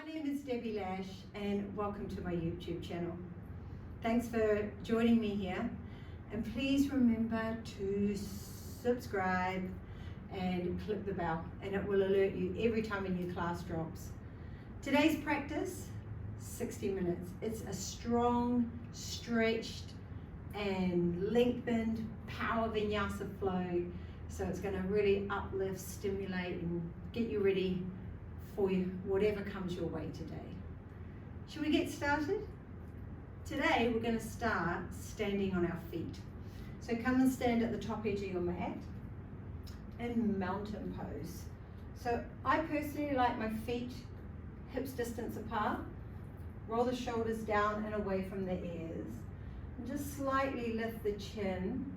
My name is Debbie Lash and welcome to my YouTube channel. Thanks for joining me here, and please remember to subscribe and click the bell, and it will alert you every time a new class drops. Today's practice, 60 minutes. It's a strong, stretched and lengthened power vinyasa flow, so it's going to really uplift, stimulate and get you ready for whatever comes your way today. Should we get started? Today we're going to start standing on our feet. So come and stand at the top edge of your mat in mountain pose. So I personally like my feet hips distance apart. Roll the shoulders down and away from the ears. And just slightly lift the chin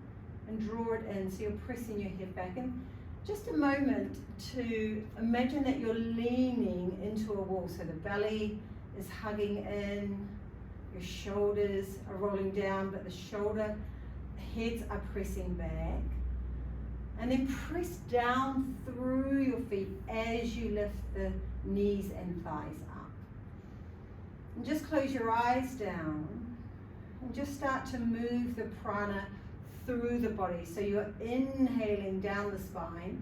and draw it in so you're pressing your head back. And just a moment to imagine that you're leaning into a wall. So the belly is hugging in, your shoulders are rolling down, but the shoulder heads are pressing back. And then press down through your feet as you lift the knees and thighs up. And just close your eyes down and just start to move the prana through the body. So you're inhaling down the spine,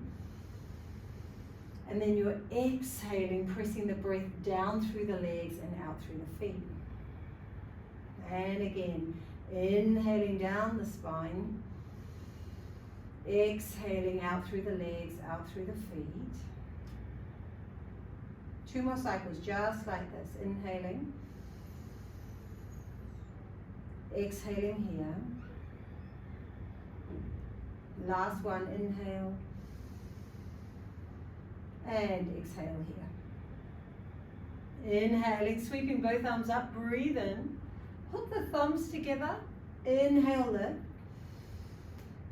and then you're exhaling, pressing the breath down through the legs and out through the feet. And again, inhaling down the spine, exhaling out through the legs, out through the feet. 2 more cycles, just like this. Inhaling, exhaling here. Last one, inhale, and exhale here. Inhaling, sweeping both arms up, breathe in, hook the thumbs together, inhale, lift.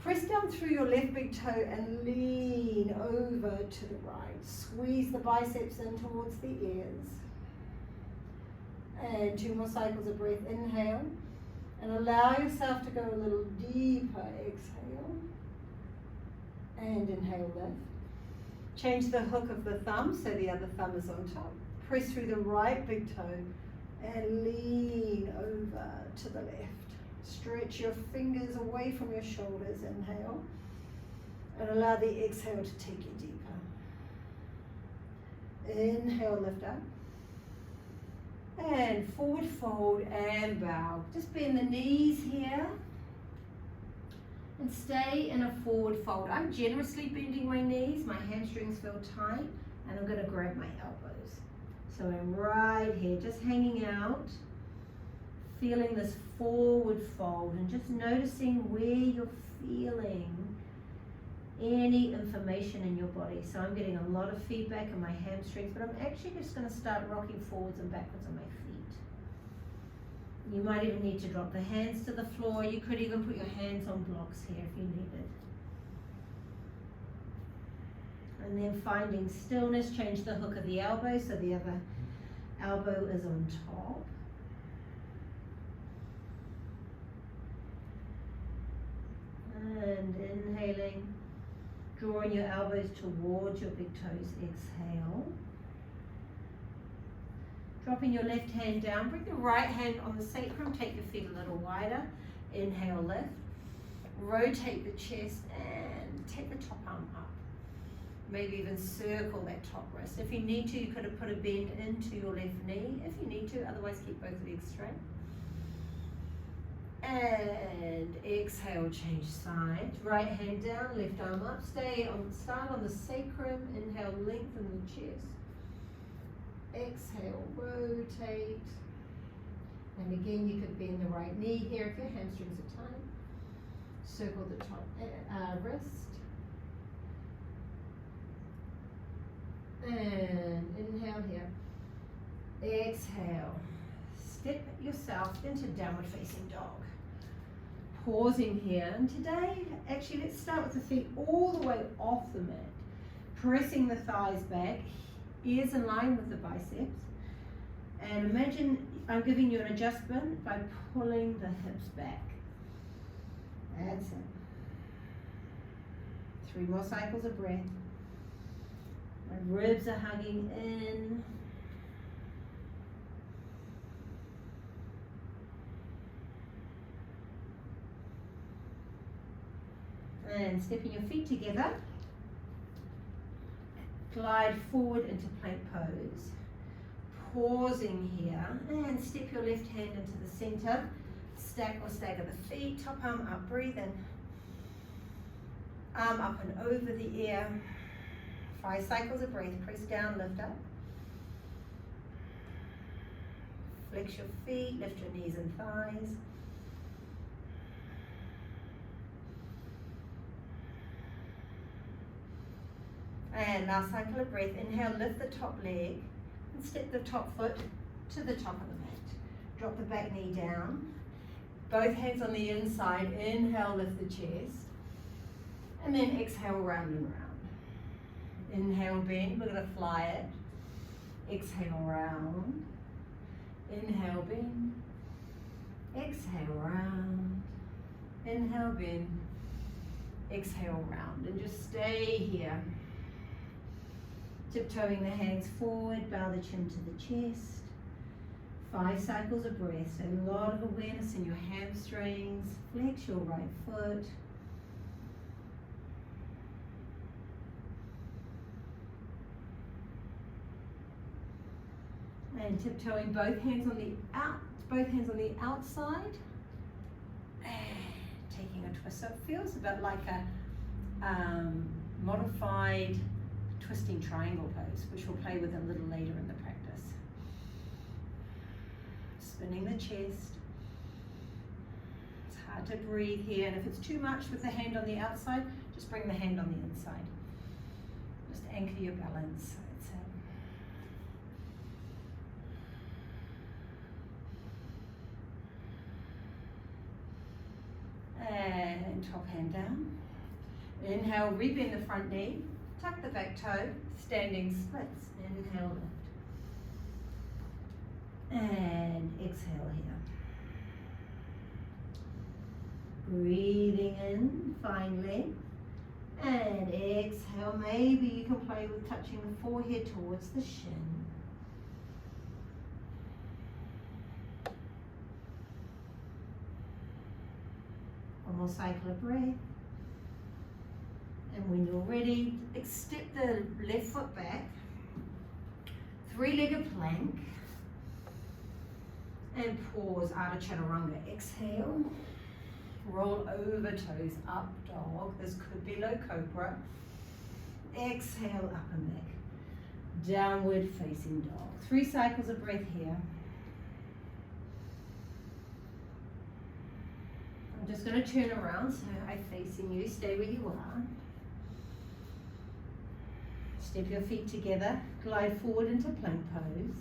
Press down through your left big toe and lean over to the right. Squeeze the biceps in towards the ears. And 2 more cycles of breath, inhale, and allow yourself to go a little deeper, exhale. And inhale, lift. Change the hook of the thumb so the other thumb is on top. Press through the right big toe and lean over to the left. Stretch your fingers away from your shoulders, inhale. And allow the exhale to take you deeper. Inhale, lift up. And forward fold and bow. Just bend the knees here. And stay in a forward fold. I'm generously bending my knees, my hamstrings feel tight, and I'm going to grab my elbows. So I'm right here, just hanging out, feeling this forward fold, and just noticing where you're feeling any information in your body. So I'm getting a lot of feedback in my hamstrings, but I'm actually just going to start rocking forwards and backwards on my feet. You might even need to drop the hands to the floor. You could even put your hands on blocks here if you needed. And then finding stillness, change the hook of the elbow so the other elbow is on top. And inhaling, drawing your elbows towards your big toes, exhale. Dropping your left hand down, bring the right hand on the sacrum, take your feet a little wider, inhale, lift. Rotate the chest and take the top arm up. Maybe even circle that top wrist. If you need to, you could have put a bend into your left knee if you need to, otherwise keep both legs straight. And exhale, change sides. Right hand down, left arm up. Start on the sacrum, inhale, lengthen the chest. Exhale, rotate. And again, you could bend the right knee here if your hamstrings are tight. Circle the top wrist. And inhale here. Exhale. Step yourself into downward facing dog. Pausing here. And today, actually, let's start with the feet all the way off the mat. Pressing the thighs back. Ears in line with the biceps, and imagine I'm giving you an adjustment by pulling the hips back. That's it. 3 more cycles of breath. My ribs are hugging in. And stepping your feet together, glide forward into plank pose. Pausing here and step your left hand into the center. Stack or stagger the feet, top arm up, breathe in. Arm up and over the ear. 5 cycles of breath, press down, lift up. Flex your feet, lift your knees and thighs. And last cycle of breath, inhale, lift the top leg and step the top foot to the top of the mat. Drop the back knee down. Both hands on the inside, inhale, lift the chest. And then exhale, round and round. Inhale, bend, we're gonna fly it. Exhale, round. Inhale, bend. Exhale, round. Inhale, bend. Exhale, round. And just stay here. Tiptoeing the hands forward, bow the chin to the chest. 5 cycles of breath, a lot of awareness in your hamstrings. Flex your right foot. And tiptoeing both hands on the outside. And taking a twist. So it feels a bit like a modified twisting triangle pose, which we'll play with a little later in the practice. Spinning the chest. It's hard to breathe here, and if it's too much with the hand on the outside, just bring the hand on the inside. Just anchor your balance. And top hand down. Inhale, rebend the front knee. Tuck the back toe, standing splits. Inhale, lift. And exhale here. Breathing in, finally. And exhale, maybe you can play with touching the forehead towards the shin. One more cycle of breath. And when you're ready, step the left foot back, 3-legged plank, and pause, Ardha Chaturanga. Exhale, roll over toes, up dog. This could be low cobra. Exhale, up and back. Downward facing dog. 3 cycles of breath here. I'm just going to turn around so I'm facing you. Stay where you are. Step your feet together, glide forward into plank pose.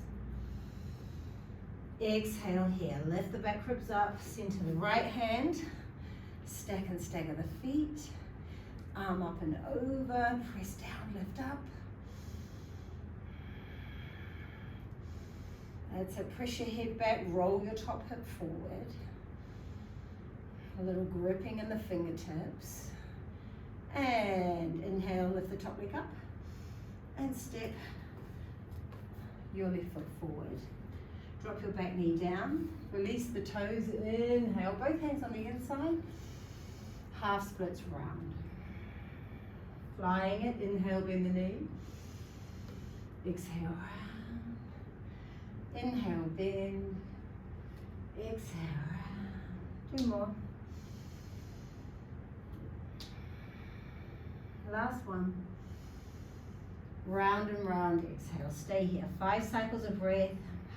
Exhale here, lift the back ribs up, center the right hand, stack and stagger the feet, arm up and over, press down, lift up. That's it, press your head back, roll your top hip forward. A little gripping in the fingertips. And inhale, lift the top leg up. And step your left foot forward. Drop your back knee down. Release the toes. Inhale. Both hands on the inside. Half splits round. Flying it. Inhale, bend the knee. Exhale, round. Inhale, bend. Exhale, round. 2 more. Last one. Round and round, exhale, stay here. 5 cycles of breath,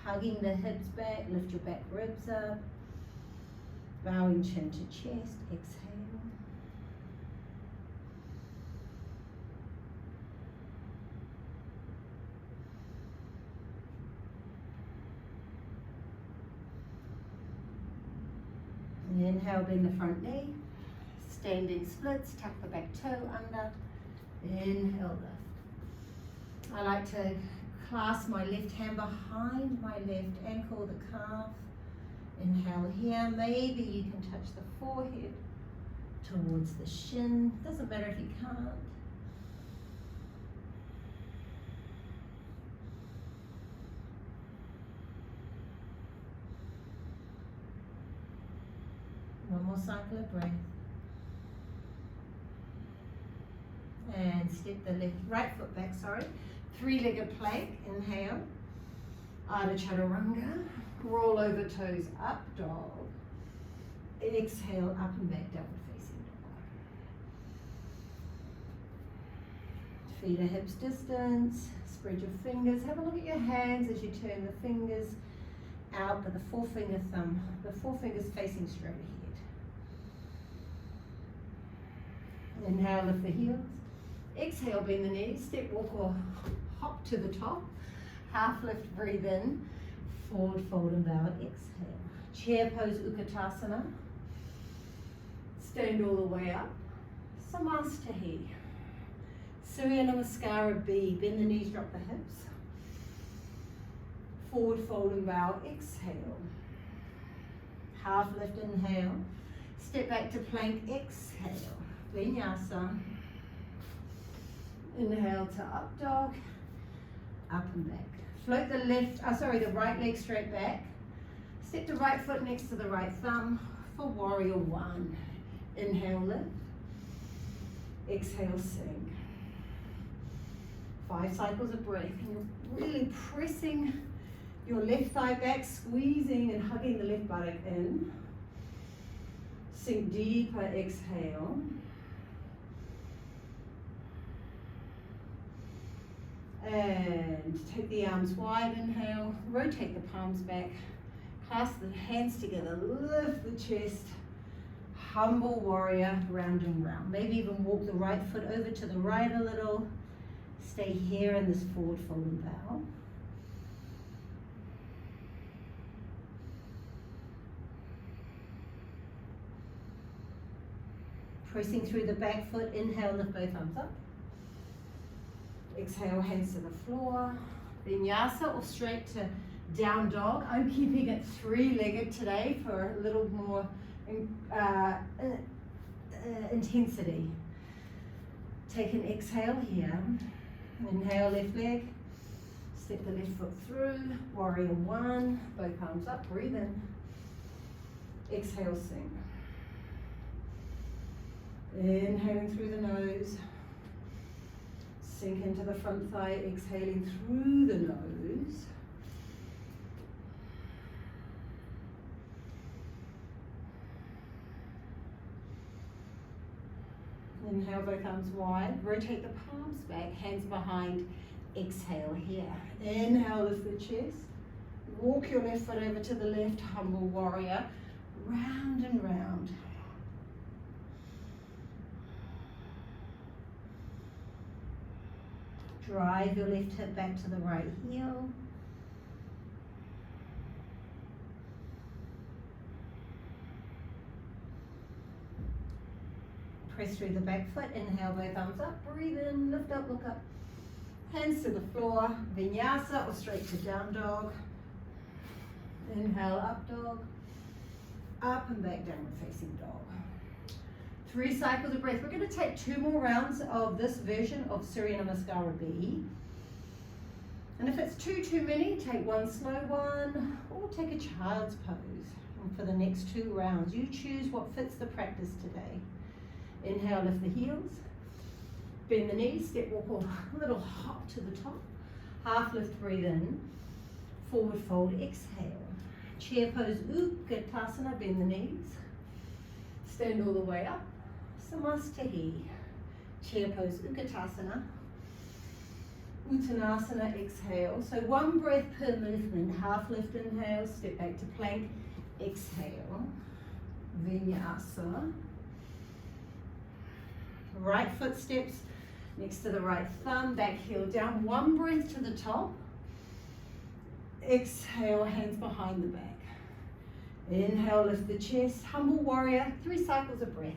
hugging the hips back, lift your back ribs up, bowing chin to chest, exhale. And inhale, bend the front knee, standing splits, tuck the back toe under, inhale, lift. I like to clasp my left hand behind my left ankle, the calf. Inhale here. Maybe you can touch the forehead towards the shin. Doesn't matter if you can't. One more cycle of breath. and step the right foot back, sorry. Three-legged plank, inhale. Ardha Chaturanga, roll over toes up, dog. Exhale, up and back, downward facing dog. Feet are hips distance, spread your fingers. Have a look at your hands as you turn the fingers out, but the forefinger facing straight ahead. Inhale, lift the heels. Exhale, bend the knees, step, walk or hop to the top. Half lift, breathe in, forward fold and bow, exhale. Chair pose, Utkatasana. Stand all the way up. Samastahi. Surya Namaskara B, bend the knees, drop the hips. Forward fold and bow, exhale. Half lift, inhale. Step back to plank, exhale. Vinyasa. Inhale to up dog, up and back. Float the the right leg straight back. Step the right foot next to the right thumb for warrior one. Inhale, lift. Exhale, sink. 5 cycles of breath. And you're really pressing your left thigh back, squeezing and hugging the left buttock in. Sink deeper, exhale. And take the arms wide, inhale, rotate the palms back, clasp the hands together, lift the chest, humble warrior, round and round. Maybe even walk the right foot over to the right a little. Stay here in this forward fold and bow. Pressing through the back foot, inhale, lift both arms up. Exhale, hands to the floor. Vinyasa or straight to down dog. I'm keeping it 3-legged today for a little more intensity. Take an exhale here. Inhale, left leg. Step the left foot through. Warrior one. Both arms up. Breathe in. Exhale, sink. Inhaling through the nose. Sink into the front thigh, exhaling through the nose. Inhale, both arms wide. Rotate the palms back, hands behind. Exhale here. Inhale, lift the chest. Walk your left foot over to the left, humble warrior. Round and round. Drive your left hip back to the right heel. Press through the back foot. Inhale, both arms up. Breathe in, lift up, look up. Hands to the floor. Vinyasa or straight to down dog. Inhale, up dog. Up and back, downward facing dog. 3 cycles of breath. We're going to take 2 more rounds of this version of Surya Namaskara B. And if it's too many, take 1 slow one or take a child's pose. And for the next 2 rounds, you choose what fits the practice today. Inhale, lift the heels. Bend the knees, step, walk, or a little hop to the top. Half lift, breathe in. Forward fold, exhale. Chair pose, Utkatasana, bend the knees. Stand all the way up. Samastahi. Chair pose, Utkatasana. Uttanasana, exhale. So 1 breath per movement. Half lift, inhale, step back to plank, exhale. Vinyasa. Right foot steps next to the right thumb, back heel down. 1 breath to the top. Exhale, hands behind the back. Inhale, lift the chest, humble warrior, 3 cycles of breath.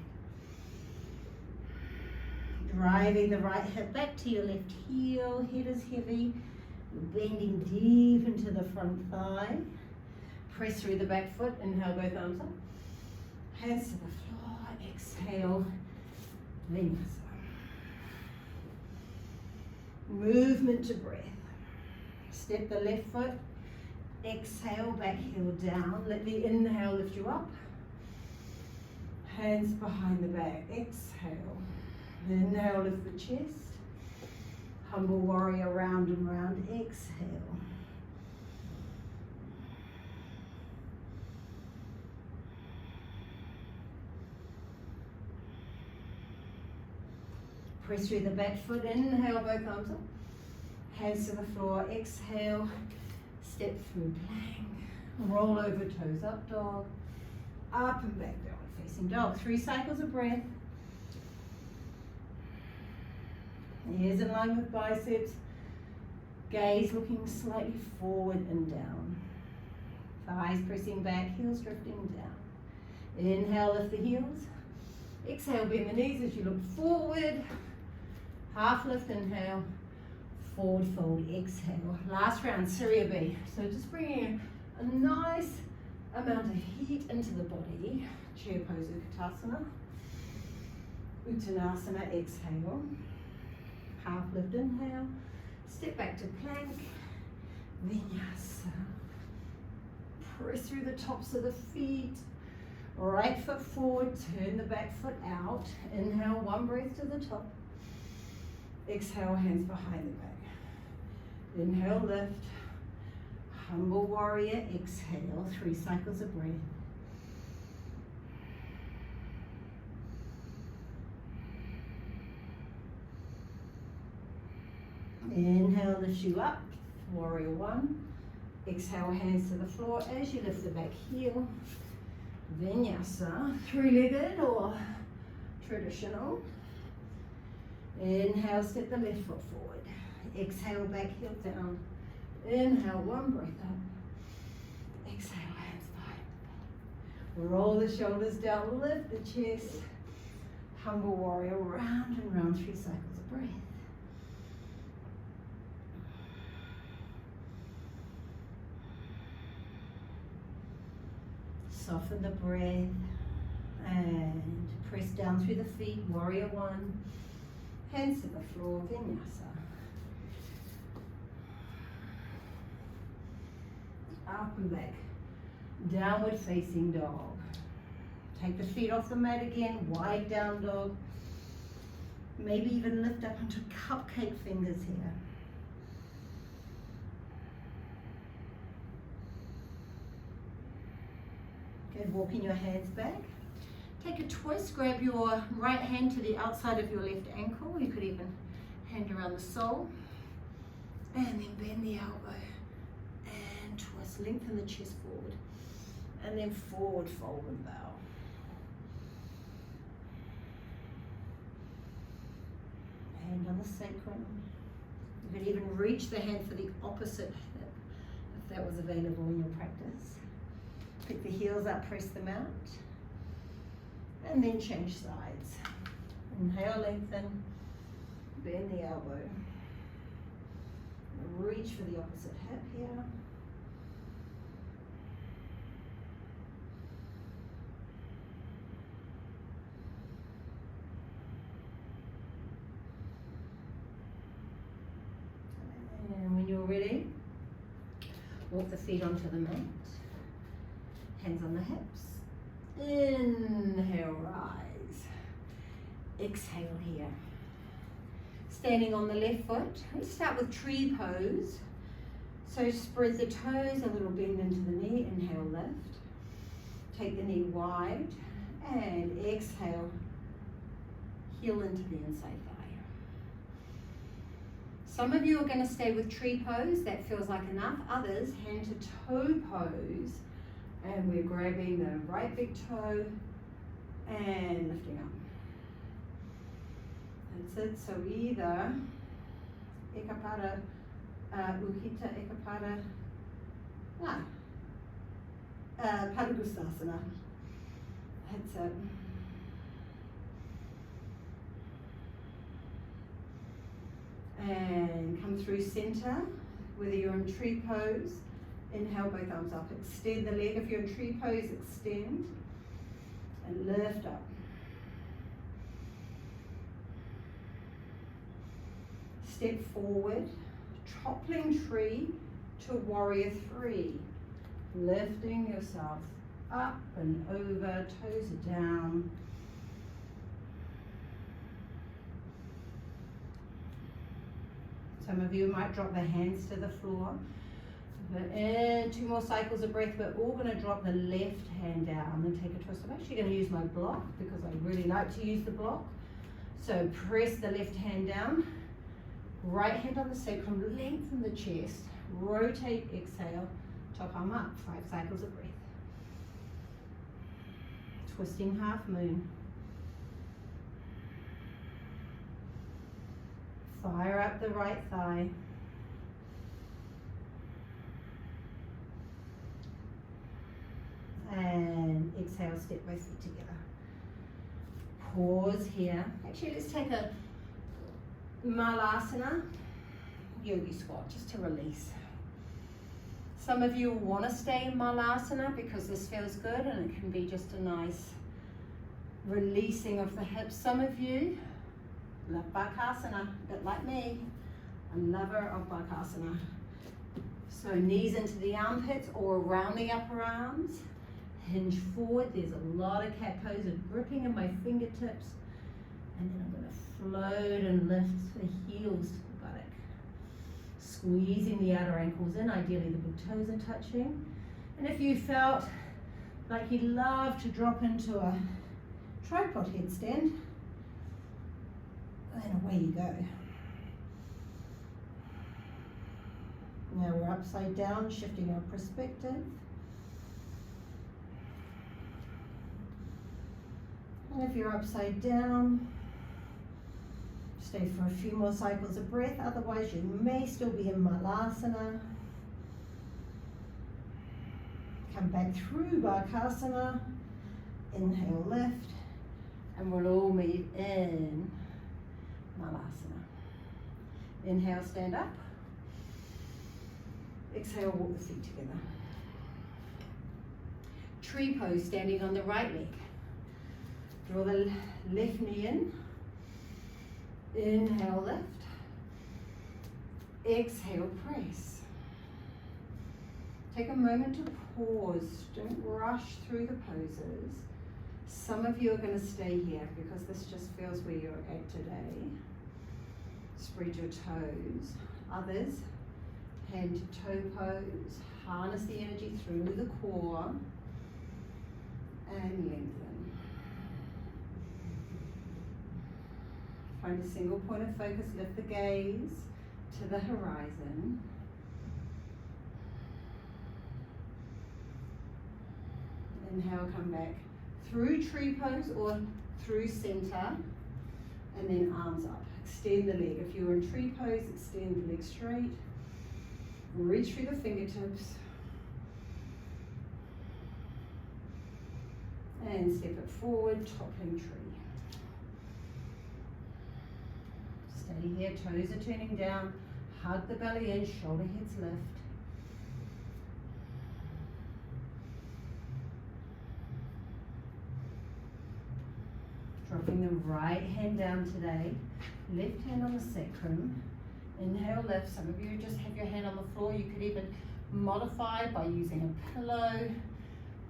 Driving the right hip back to your left heel, head is heavy. Bending deep into the front thigh. Press through the back foot, inhale, both arms up. Hands to the floor, exhale, Vinyasa. Movement to breath. Step the left foot. Exhale, back heel down. Let the inhale lift you up. Hands behind the back. Exhale. Inhale, lift the chest. Humble warrior, round and round. Exhale. Press through the back foot. Inhale, both arms up. Hands to the floor. Exhale. Step through plank. Roll over, toes up dog. Up and back, downward facing dog. 3 cycles of breath. Ears in line with biceps. Gaze looking slightly forward and down. Thighs pressing back, heels drifting down. Inhale, lift the heels. Exhale, bend the knees as you look forward. Half lift, inhale. Forward fold, exhale. Last round, Surya B. So just bringing a nice amount of heat into the body. Chair pose, Uttanasana. Uttanasana, exhale. Half lift, inhale. Step back to plank. Vinyasa. Press through the tops of the feet. Right foot forward, turn the back foot out. Inhale, 1 breath to the top. Exhale, hands behind the back. Inhale, lift. Humble warrior, exhale. 3 cycles of breath. Inhale, lift you up. Warrior 1. Exhale, hands to the floor as you lift the back heel. Vinyasa, 3-legged or traditional. Inhale, step the left foot forward. Exhale, back heel down. Inhale, 1 breath up. Exhale, hands behind. Roll the shoulders down, lift the chest. Humble warrior, round and round, 3 cycles of breath. Soften the breath and press down through the feet. Warrior 1. Hands to the floor. Vinyasa. Up and back. Downward facing dog. Take the feet off the mat again. Wide down dog. Maybe even lift up into cupcake fingers here. Good, walking your hands back. Take a twist, grab your right hand to the outside of your left ankle. You could even hand around the sole. And then bend the elbow. And twist, lengthen the chest forward. And then forward fold and bow. Hand on the sacrum. You could even reach the hand for the opposite hip if that was available in your practice. Pick the heels up, press them out, and then change sides. Inhale, lengthen, bend the elbow. Reach for the opposite hip here. And when you're ready, walk the feet onto the mat. Hands on the hips. Inhale, rise. Exhale here. Standing on the left foot. Let's start with tree pose. So spread the toes, a little bend into the knee. Inhale, lift. Take the knee wide. And exhale. Heel into the inside thigh. Some of you are going to stay with tree pose. That feels like enough. Others, hand to toe pose. And we're grabbing the right big toe and lifting up. That's it. So either Ekapada, Uhita Ekapada, Padagustasana. That's it. And come through center, whether you're in tree pose. Inhale, both arms up. Extend the leg. If you're in tree pose, extend. And lift up. Step forward. Toppling tree to warrior 3. Lifting yourself up and over. Toes are down. Some of you might drop the hands to the floor. But in 2 more cycles of breath, we're all going to drop the left hand down and take a twist. I'm actually going to use my block because I really like to use the block. So press the left hand down, right hand on the sacrum, lengthen the chest, rotate, exhale, top arm up, 5 cycles of breath. Twisting half moon. Fire up the right thigh. And exhale, step both feet together. Pause here. Actually, let's take a Malasana yogi squat just to release. Some of you want to stay in Malasana because this feels good and it can be just a nice releasing of the hips. Some of you love Bakasana, a bit like me, a lover of Bakasana. So knees into the armpits or around the upper arms. Hinge forward. There's a lot of cat pose of gripping in my fingertips. And then I'm going to float and lift the heels to the buttock. Squeezing the outer ankles in. Ideally the big toes are touching. And if you felt like you'd love to drop into a tripod headstand, then away you go. Now we're upside down, shifting our perspective. And if you're upside down, stay for a few more cycles of breath, otherwise you may still be in Malasana. Come back through Bakasana, inhale, lift, and we'll all meet in Malasana. Inhale, stand up. Exhale, walk the feet together. Tree pose, standing on the right leg. Draw the left knee in. Inhale, lift. Exhale, press. Take a moment to pause. Don't rush through the poses. Some of you are going to stay here because this just feels where you're at today. Spread your toes. Others, hand to toe pose. Harness the energy through the core and lengthen. Find a single point of focus, lift the gaze to the horizon. Inhale, come back through tree pose or through center, and then arms up. Extend the leg. If you're in tree pose, extend the leg straight. Reach through the fingertips. And step it forward, toppling tree. Stay here, toes are turning down. Hug the belly in, shoulder heads lift. Dropping the right hand down today. Left hand on the sacrum. Inhale, lift. Some of you just have your hand on the floor. You could even modify by using a pillow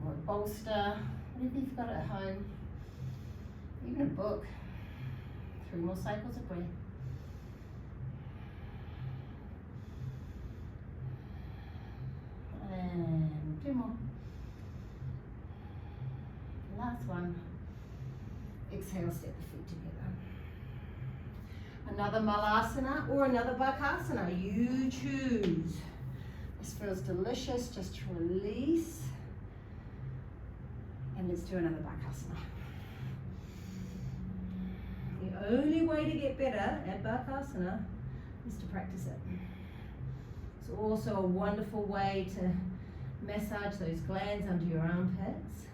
or a bolster, whatever you've got at home. Even a book. 3 more cycles of breath. And 2 more. Last one. Exhale, step the feet together. Another Malasana or another Bakasana, you choose. This feels delicious, just to release. And let's do another Bakasana. The only way to get better at Bakasana is to practice it. It's also a wonderful way to massage those glands under your armpits.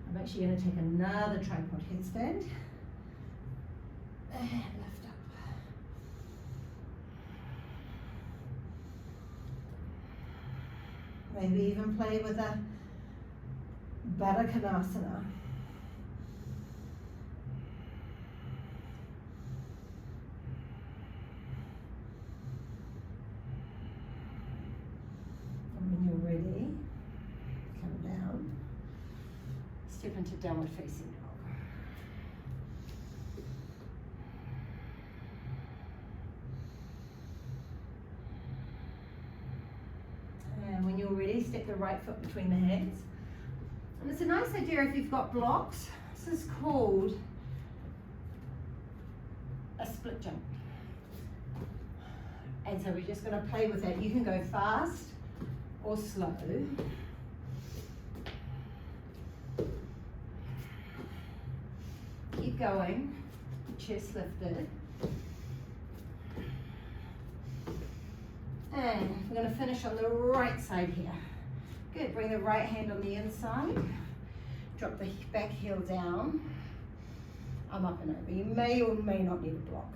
I'm actually going to take another tripod headstand and lift up. Maybe even play with a Baddha Konasana. And when you're ready, come down. Step into downward facing dog. the right foot between the hands. And it's a nice idea if you've got blocks. This is called a split jump. And so we're just going to play with that. You can go fast or slow. Keep going, chest lifted. And we're going to finish on the right side here. Good, bring the right hand on the inside. Drop the back heel down. I'm up and over. You may or may not need a block.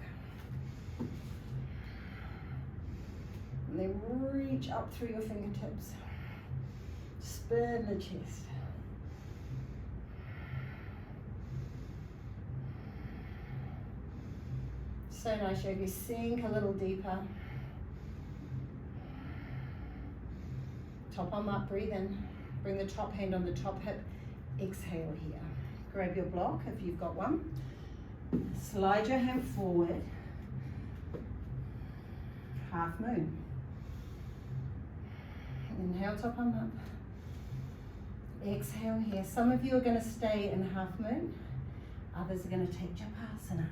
And then reach up through your fingertips. Spin the chest. So nice, yogi. Sink a little deeper. Top arm up, breathe in. Bring the top hand on the top hip. Exhale here. Grab your block if you've got one. Slide your hand forward. Half moon. Inhale, top arm up. Exhale here. Some of you are going to stay in half moon. Others are going to take Japasana.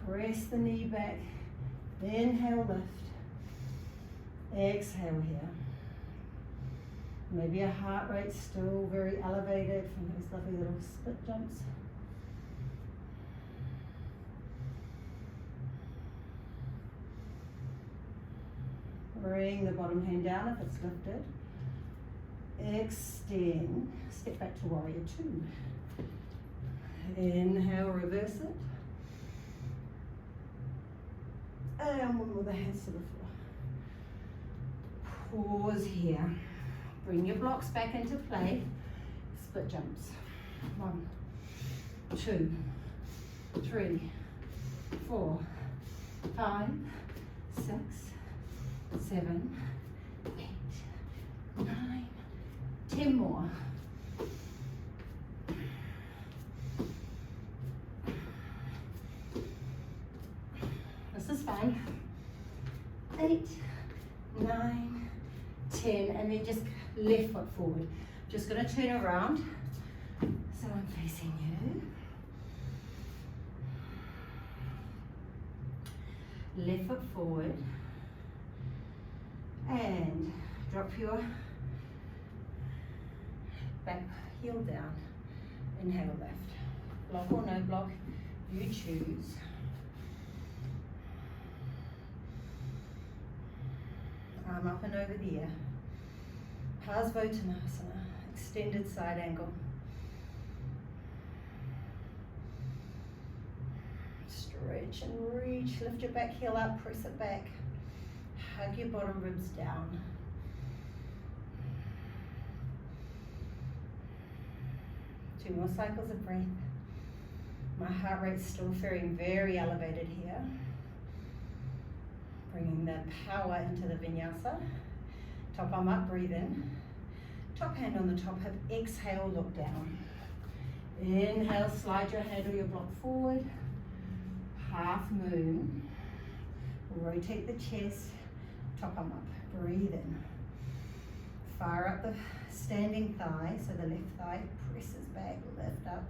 Press the knee back. Inhale, lift. Exhale here. Maybe your heart rate still very elevated from those lovely little split jumps. Bring the bottom hand down if it's lifted. Extend. Step back to warrior two. Inhale, reverse it. And one more, the hands to the floor. Pause here. Bring your blocks back into play. Split jumps. 1, 2, 3, 4, 5, 6, 7, 8, 9, 10 more. This is fine. 8, 9, 10, and then just left foot forward. Just going to turn around so I'm facing you. Left foot forward and drop your back heel down. Inhale, left. Block or no block, you choose. Arm up and over the ear. Parsvottanasana, extended side angle. Stretch and reach, lift your back heel up, press it back. Hug your bottom ribs down. Two more cycles of breath. My heart rate's still feeling very elevated here. Bringing the power into the vinyasa. Top arm up, breathe in. Top hand on the top hip, exhale, look down. Inhale, slide your hand or your block forward. Half moon. Rotate the chest. Top arm up, breathe in. Fire up the standing thigh, so the left thigh presses back, lift up.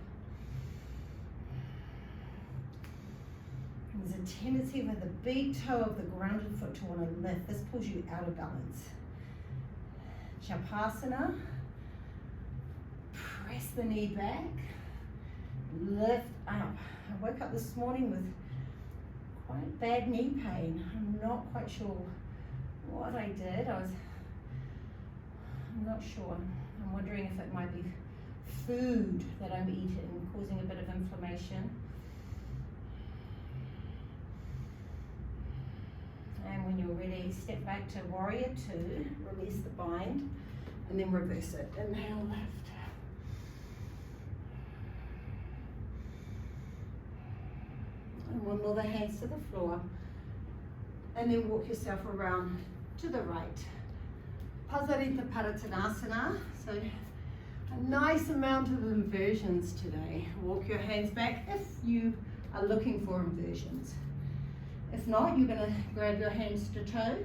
There's a tendency with the big toe of the grounded foot to want to lift. This pulls you out of balance. Japasana. Press the knee back. Lift up. I woke up this morning with quite bad knee pain. I'm not quite sure what I did. I'm not sure. I'm wondering if it might be food that I'm eating causing a bit of inflammation. And when you're ready, step back to warrior two, release the bind, and then reverse it. Inhale, lift. And one more, the hands to the floor. And then walk yourself around to the right. Pasarita Parattanasana. So a nice amount of inversions today. Walk your hands back if you are looking for inversions. If not, you're going to grab your hands to toe,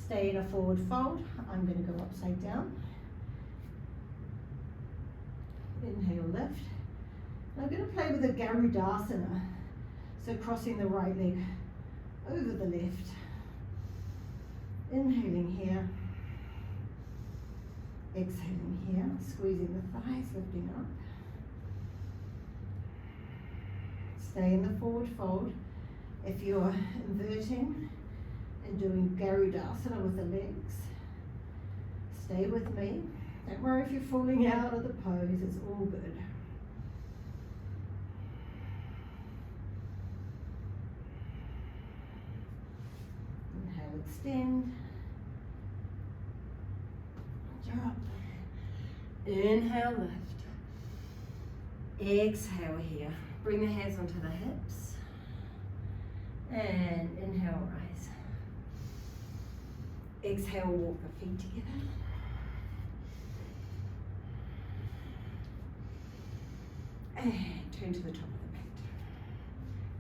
Stay in a forward fold. I'm going to go upside down. Inhale, lift. And I'm going to play with a Garudasana. So crossing the right leg over the left. Inhaling here. Exhaling here. Squeezing the thighs, lifting up. Stay in the forward fold. If you're inverting and doing Garudasana with the legs, stay with me. Don't worry if you're falling out of the pose, it's all good. Inhale, extend. Drop. Inhale, lift. Exhale here. Bring the hands onto the hips. And inhale, rise. Exhale, walk the feet together. And turn to the top of the mat.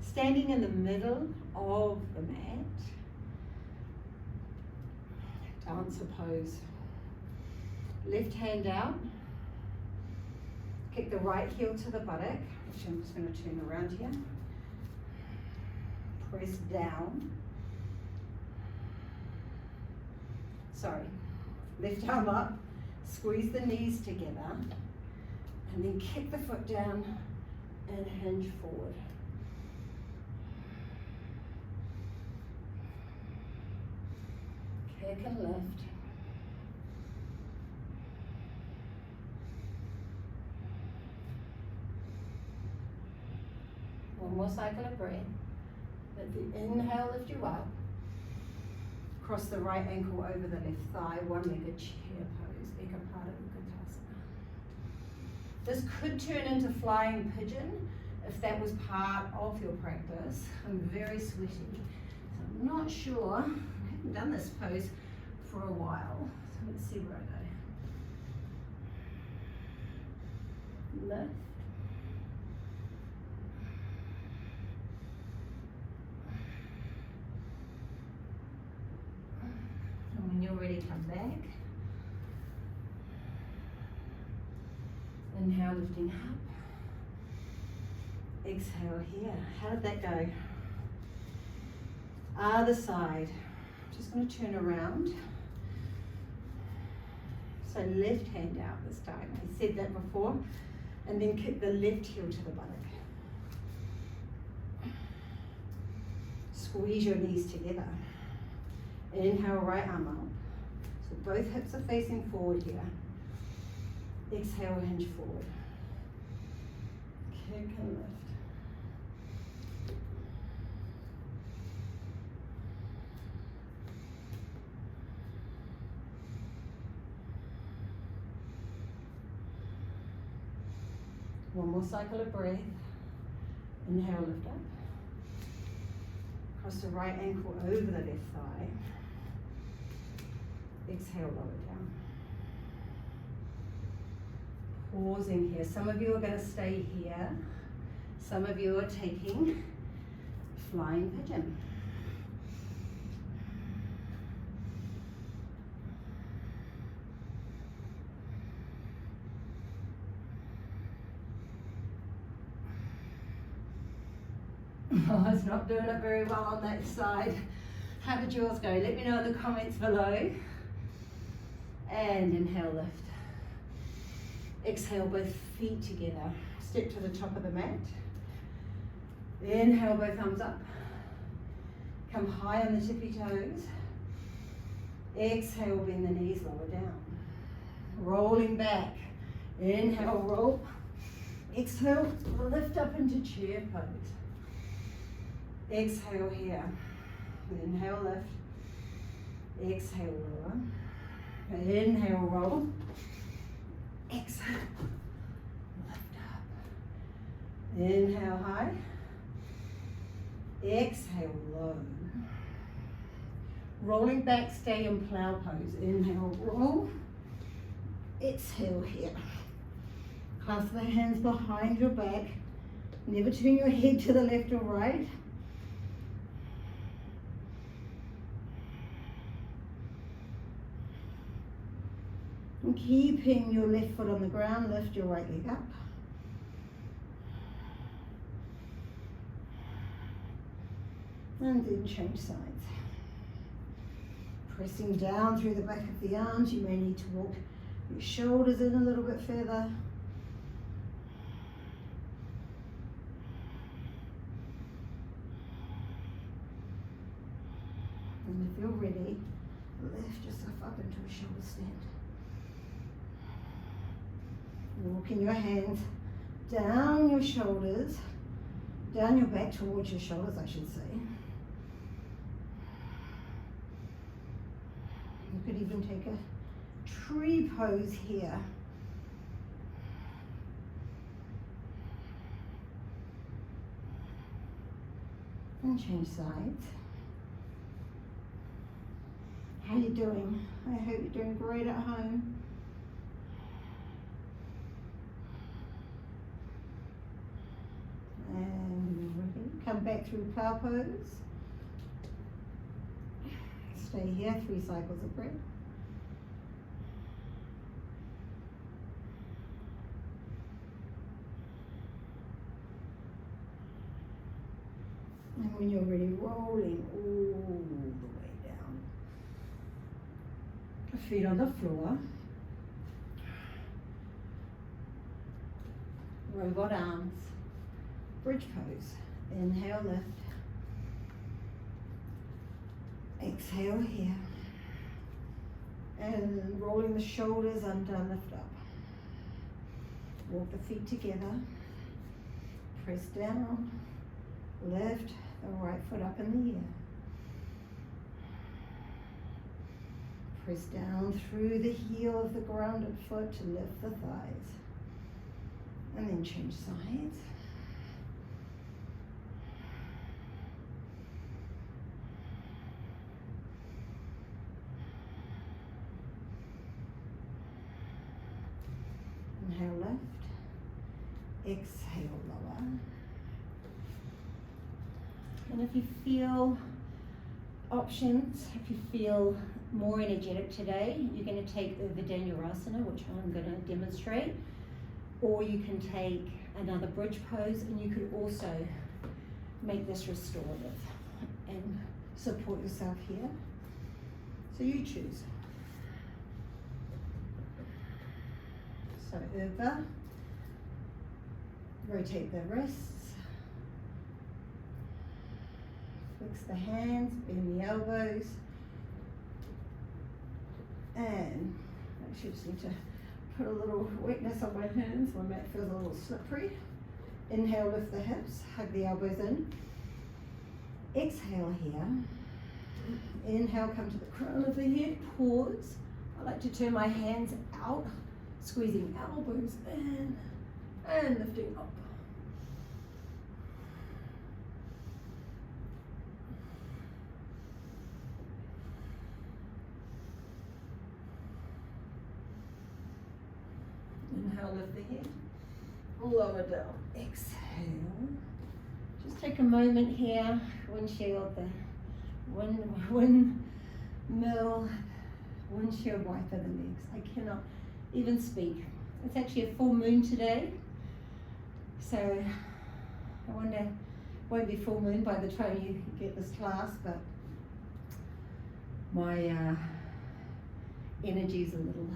Standing in the middle of the mat. Dancer pose. Left hand out. Kick the right heel to the buttock, which I'm just going to turn around here. Press down. Sorry. Left arm up. Squeeze the knees together. And then kick the foot down and hinge forward. Kick and lift. One more cycle of breath. Let the inhale lift you up. Cross the right ankle over the left thigh, one-legged chair pose, Ekapada Utkatasana. This could turn into flying pigeon if that was part of your practice. I'm very sweaty, so I'm not sure. I haven't done this pose for a while, so let's see where I go. Lift. And when you're ready, come back. Inhale, lifting up. Exhale here. How did that go? Other side. Just going to turn around. So left hand out this time. I said that before. And then kick the left heel to the buttock. Squeeze your knees together. Inhale, right arm up. So both hips are facing forward here. Exhale, hinge forward. Kick and lift. One more cycle of breath. Inhale, lift up. Cross the right ankle over the left thigh. Exhale, lower down. Pausing here. Some of you are going to stay here. Some of you are taking flying pigeon. Oh, it's not doing it very well on that side. How did yours go? Let me know in the comments below. And inhale, lift. Exhale, both feet together. Step to the top of the mat. Inhale, both arms up. Come high on the tippy toes. Exhale, bend the knees, lower down. Rolling back. Inhale, roll. Exhale, lift up into chair pose. Exhale here. Inhale, lift. Exhale, lower. Inhale, roll. Exhale, lift up. Inhale, high. Exhale, low. Rolling back, stay in plow pose. Inhale, roll. Exhale here. Clasp the hands behind your back. Never turn your head to the left or right. And keeping your left foot on the ground, lift your right leg up. And then change sides. Pressing down through the back of the arms, you may need to walk your shoulders in a little bit further. And if you're ready, lift yourself up into a shoulder stand. Walking your hands down your shoulders, down your back towards your shoulders, I should say. You could even take a tree pose here. And change sides. How are you doing? I hope you're doing great at home. And ready. Come back through plow pose. Stay here, 3 cycles of breath. And when you're ready, rolling all the way down. Feet on the floor. Robot arms. Bridge pose. Inhale, lift. Exhale here. And rolling the shoulders under, lift up. Walk the feet together. Press down. Lift the right foot up in the air. Press down through the heel of the grounded foot to lift the thighs. And then change sides. Inhale, lift. Exhale, lower. And if you feel options, if you feel more energetic today, you're going to take Urdhva, which I'm going to demonstrate, or you can take another bridge pose, and you could also make this restorative and support yourself here. So you choose. So Urdhva, rotate the wrists, flex the hands, bend the elbows, and I actually just need to put a little wetness on my hands. My mat feels a little slippery. Inhale, lift the hips, hug the elbows in. Exhale here. Inhale, come to the crown of the head, pause. I like to turn my hands out, squeezing elbows in and lifting up. Inhale, lift the head, lower down, exhale. Just take a moment here, windshield, the windmill, windshield wiper the legs. I cannot even speak. It's actually a full moon today, so I wonder, it won't be full moon by the time you get this class, but my energy's a little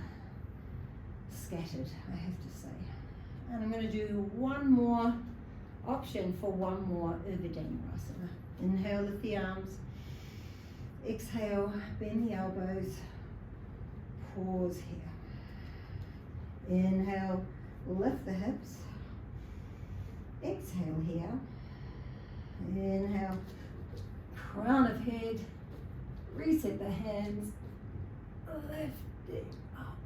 scattered, I have to say. And I'm going to do one more option for one more Urdhva. Inhale, lift the arms. Exhale, bend the elbows. Pause here. Inhale, lift the hips. Exhale here. Inhale, crown of head. Reset the hands. Lift it up.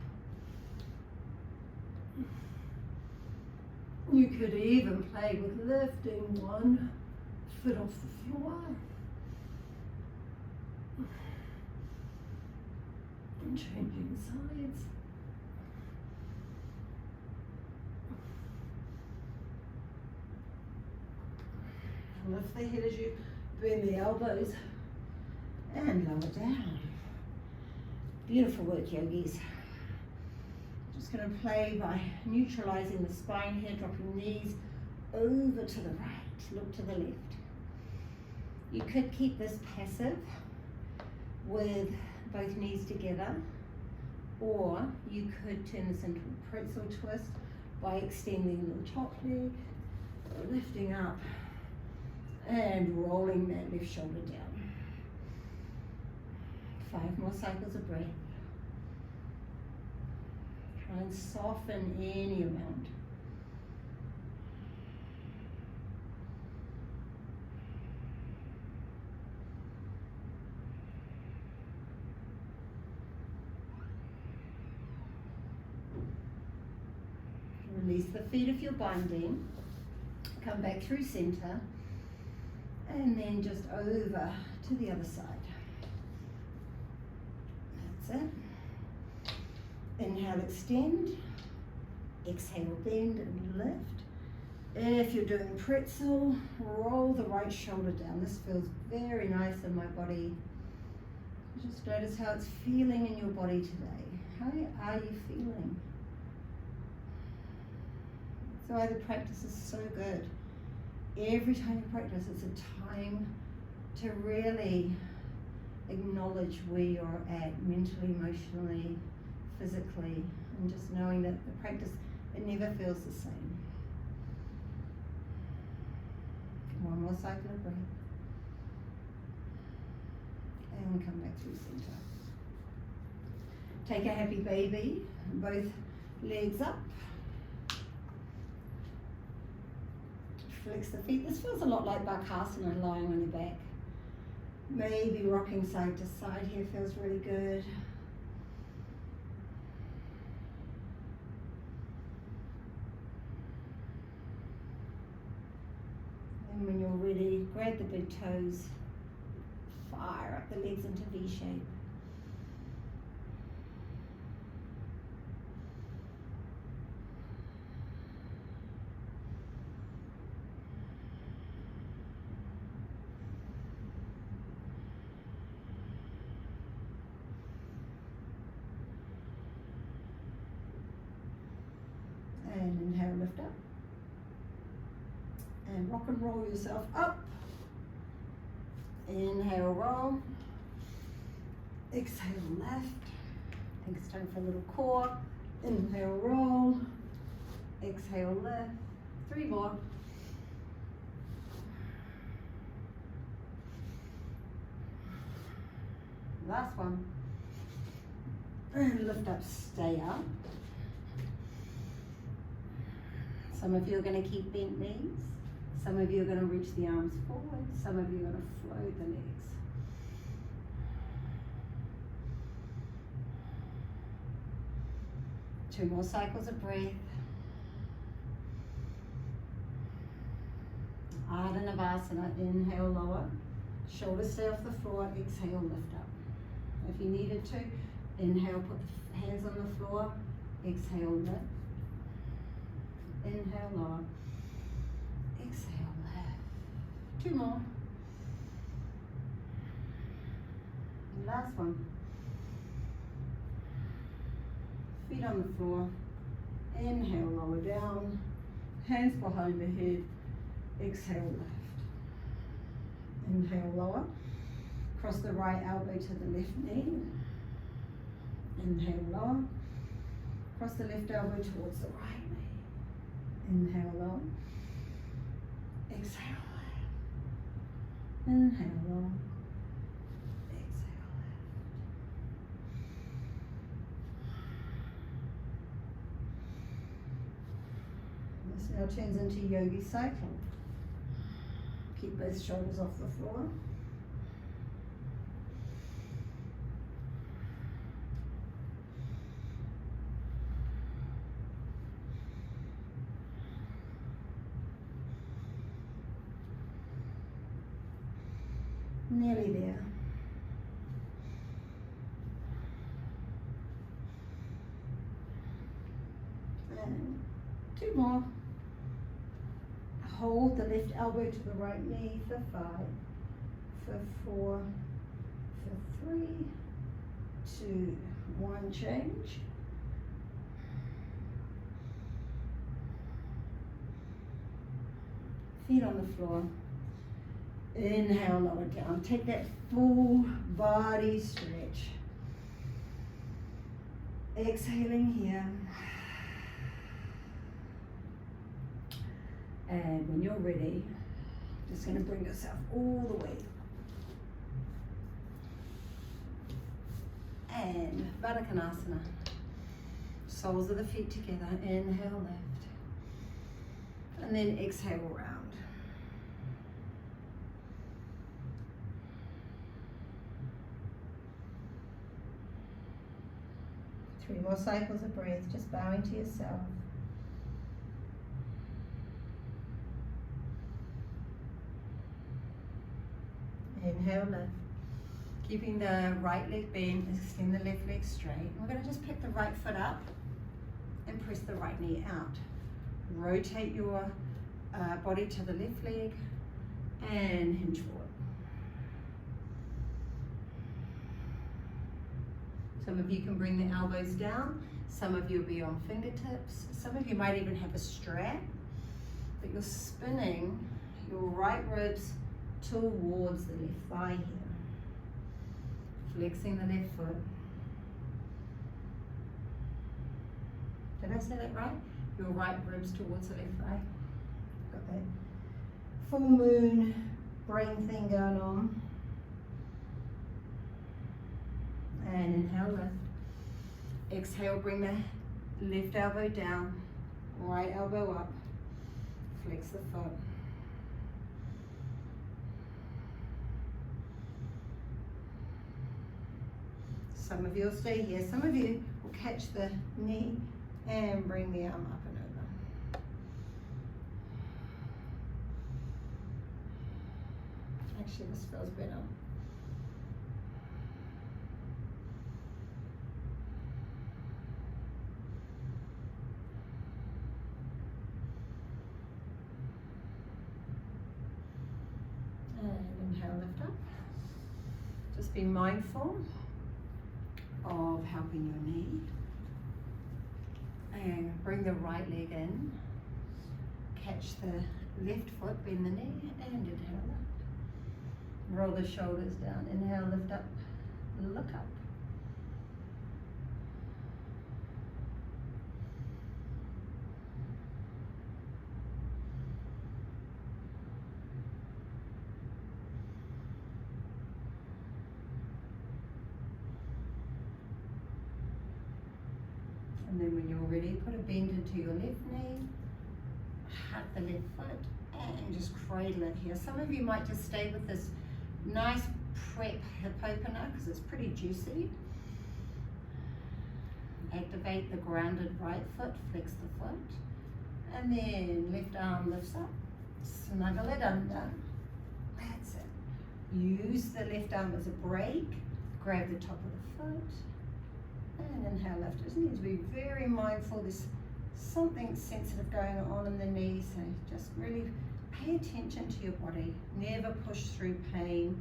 You could even play with lifting one foot off the floor. And changing sides. Lift the head as you bend the elbows and lower down. Beautiful work, yogis. Just going to play by neutralizing the spine here, dropping knees over to the right, look to the left. You could keep this passive with both knees together, or you could turn this into a pretzel twist by extending the top leg, lifting up, and rolling that left shoulder down. 5 more cycles of breath. Try and soften any amount. Release the feet if you're binding. Come back through center. And then just over to the other side. That's it. Inhale, extend. Exhale, bend and lift. If you're doing pretzel, roll the right shoulder down. This feels very nice in my body. Just notice how it's feeling in your body today. How are you feeling? So why the practice is so good. Every time you practice, it's a time to really acknowledge where you're at mentally, emotionally, physically, and just knowing that the practice, it never feels the same. One more cycle of breath. And come back through center. Take a happy baby, both legs up. Flex the feet. This feels a lot like Bakasana, lying on your back. Maybe rocking side to side here feels really good. And when you're ready, grab the big toes, fire up the legs into V shape. And inhale, lift up. And rock and roll yourself up. Inhale, roll. Exhale, left. I think it's time for a little core. Inhale, roll. Exhale, lift. 3 more. Last one. And lift up, stay up. Some of you are going to keep bent knees. Some of you are going to reach the arms forward. Some of you are going to float the legs. Two more cycles of breath. Ardha Navasana, inhale, lower. Shoulders stay off the floor, exhale, lift up. If you needed to, inhale, put the hands on the floor, exhale, lift. Inhale, lower. Exhale, lift. 2 more. Last one. Feet on the floor. Inhale, lower down. Hands behind the head. Exhale, lift. Inhale, lower. Cross the right elbow to the left knee. Inhale, lower. Cross the left elbow towards the right knee. Inhale, lower. Exhale, lift. Inhale, lower. Exhale, lift. This now turns into yogi cycle. Keep both shoulders off the floor. Nearly there. And 2 more. Hold the left elbow to the right knee for 5, for 4, for 3, 2, 1, change. feet on the floor. Inhale, lower down. Take that full body stretch. Exhaling here. And when you're ready, just going to bring yourself all the way. And Baddha Konasana. Soles of the feet together. Inhale, left. And then exhale, round. Three more cycles of breath, just bowing to yourself. Inhale, lift. Keeping the right leg bent, extend the left leg straight. We're going to just pick the right foot up and press the right knee out. Rotate your body to the left leg and hinge forward. Some of you can bring the elbows down. Some of you will be on fingertips. Some of you might even have a strap, but you're spinning your right ribs towards the left thigh here. Flexing the left foot. Did I say that right? Your right ribs towards the left thigh. Got that full moon brain thing going on. And inhale, lift. Exhale, bring the left elbow down, right elbow up. Flex the foot. Some of you will stay here. Some of you will catch the knee and bring the arm up and over. Actually, this feels better. And inhale, lift up. Just be mindful of helping your knee. And bring the right leg in. Catch the left foot, bend the knee, and inhale, lift. Roll the shoulders down. Inhale, lift up, look up. And then when you're ready, put a bend into your left knee, hug the left foot, and just cradle it here. Some of you might just stay with this nice prep hip opener because it's pretty juicy. Activate the grounded right foot, flex the foot, and then left arm lifts up, snuggle it under. That's it. Use the left arm as a brake, grab the top of the foot, and inhale, lift. Just need to be very mindful. There's something sensitive going on in the knees, so just really pay attention to your body. Never push through pain.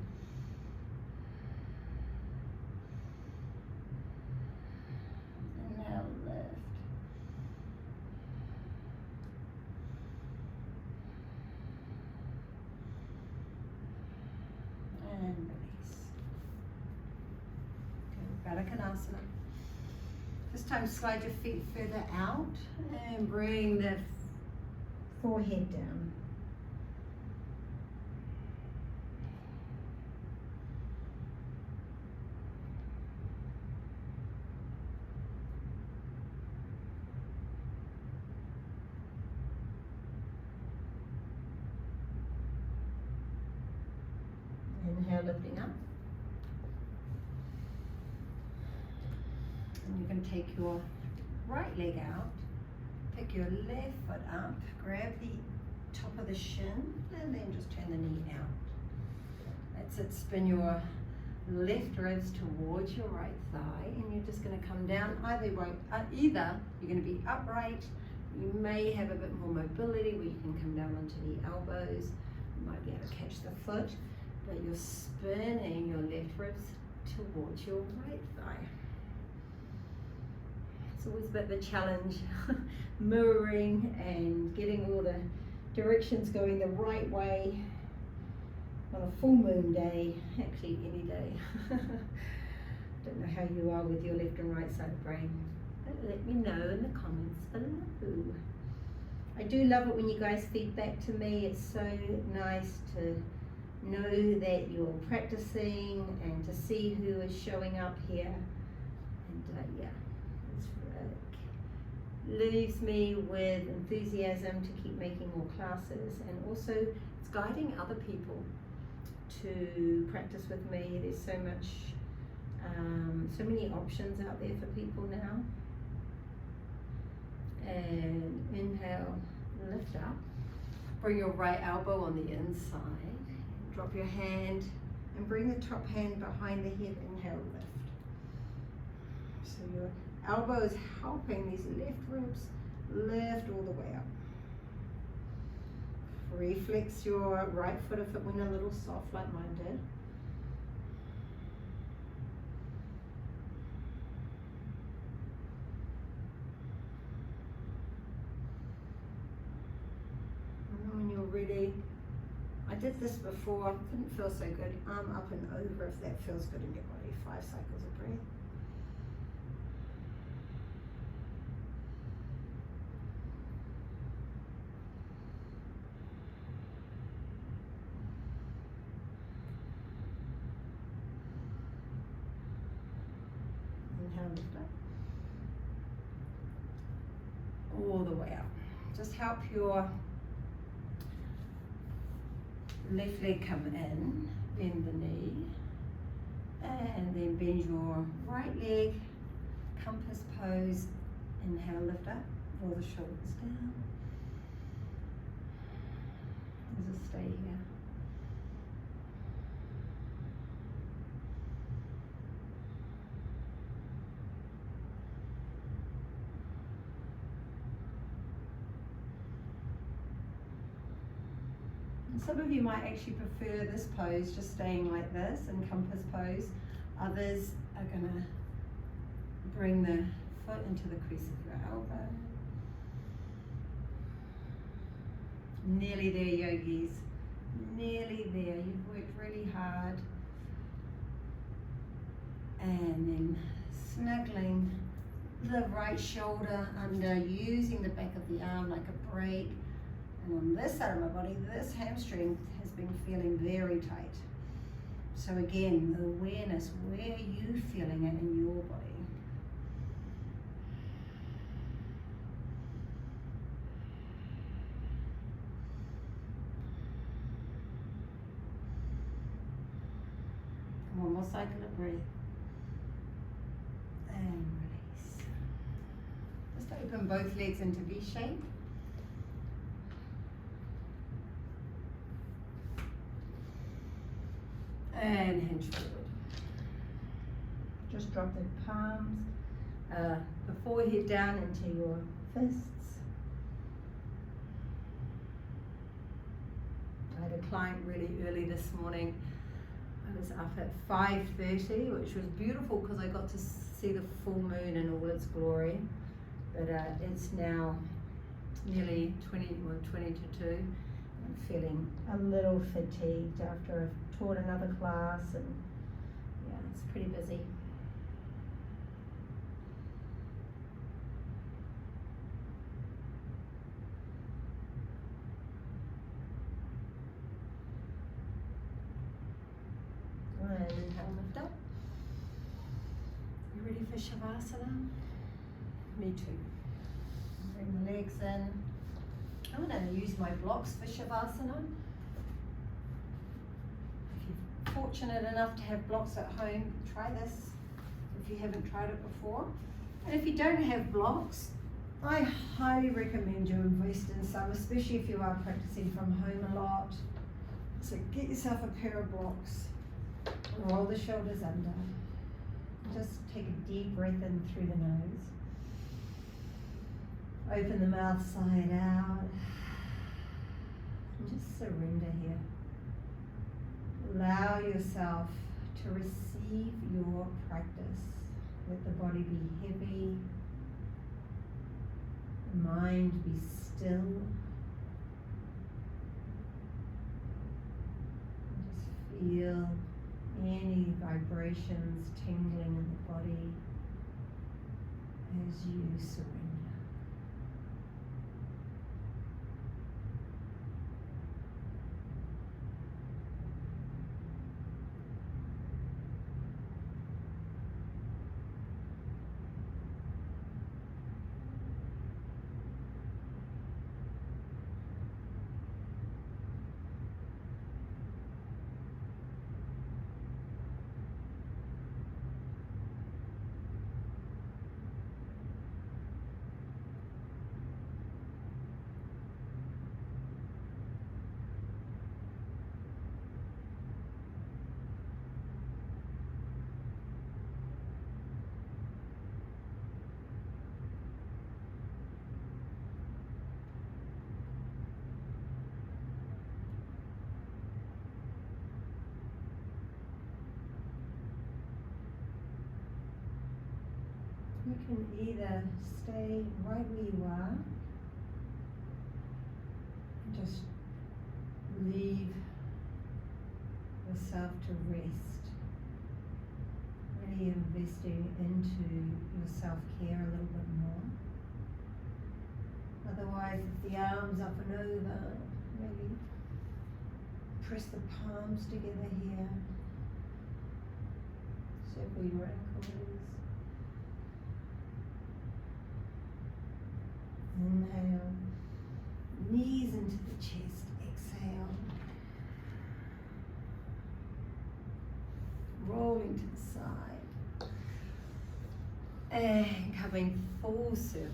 Inhale, lift. And release. Okay, Baddha Konasana. This time slide your feet further out and bring the forehead down. Inhale, lifting up. And you can take your right leg out, pick your left foot up, grab the top of the shin, and then just turn the knee out. That's it. Spin your left ribs towards your right thigh, and you're just going to come down. Either you're going to be upright. You may have a bit more mobility where you can come down onto the elbows. You might be able to catch the foot, but you're spinning your left ribs towards your right thigh. It's always a bit of a challenge, mirroring and getting all the directions going the right way on a full moon day, actually any day. Don't know how you are with your left and right side of brain. Let me know in the comments below. I do love it when you guys feed back to me. It's so nice to know that you're practicing and to see who is showing up here. And yeah, it leaves me with enthusiasm to keep making more classes, and also it's guiding other people to practice with me. There's so much, so many options out there for people now. And inhale, lift up. Bring your right elbow on the inside. Drop your hand and bring the top hand behind the head. Inhale, lift. So your elbow is helping these left ribs lift all the way up. Reflex your right foot if it went a little soft like mine did. When you're ready, I did this before, didn't feel so good. Arm up and over if that feels good in your body. 5 cycles of breath. Inhale, lift up. All the way up. Just help your left leg come in, bend the knee, and then bend your right leg, compass pose. Inhale, lift up, draw the shoulders down. Just stay here. Some of you might actually prefer this pose, just staying like this in compass pose. Others are going to bring the foot into the crease of your elbow. Nearly there, yogis. Nearly there. You've worked really hard. And then snuggling the right shoulder under, using the back of the arm like a brake. And on this side of my body, this hamstring has been feeling very tight. So again, the awareness, where are you feeling it in your body? One more cycle of breath. And release. Just open both legs into V shape. And hinge forward. Just drop the palms, the forehead down into your fists. I had a client really early this morning. I was up at 5:30, which was beautiful because I got to see the full moon in all its glory. But it's now nearly 20 to 2. I'm feeling a little fatigued after I've taught another class, and yeah, it's pretty busy. And inhale, lift up. You ready for Shavasana? Me too. Bring the legs in. I'm going to use my blocks for Shavasana. If you're fortunate enough to have blocks at home, try this if you haven't tried it before. And if you don't have blocks, I highly recommend you invest in some, especially if you are practicing from home a lot. So get yourself a pair of blocks. Roll the shoulders under. Just take a deep breath in through the nose. Open the mouth side out. And just surrender here. Allow yourself to receive your practice. Let the body be heavy. The mind be still. feel any vibrations tingling in the body as you surrender. You can either stay right where you are and just leave yourself to rest, really investing into your self-care a little bit more. Otherwise, if the arms up and over, maybe press the palms together here, circle your ankles. Inhale, knees into the chest, exhale. Rolling to the side. And coming full circle.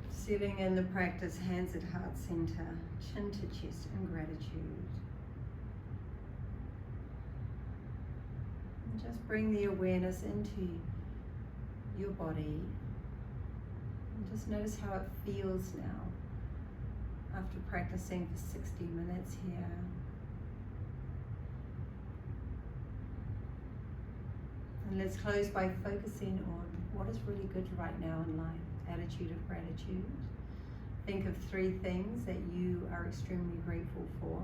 Sitting in the practice, hands at heart center, chin to chest in gratitude. And just bring the awareness into your body and just notice how it feels now after practicing for 60 minutes here. And let's close by focusing on what is really good right now in life. Attitude of gratitude. Think of 3 things that you are extremely grateful for.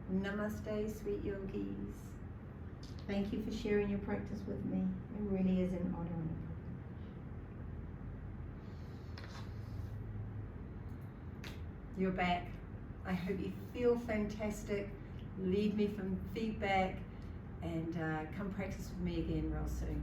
And namaste, sweet yogis. Thank you for sharing your practice with me. It really is an honor. You're back. I hope you feel fantastic. Leave me some feedback and come practice with me again real soon.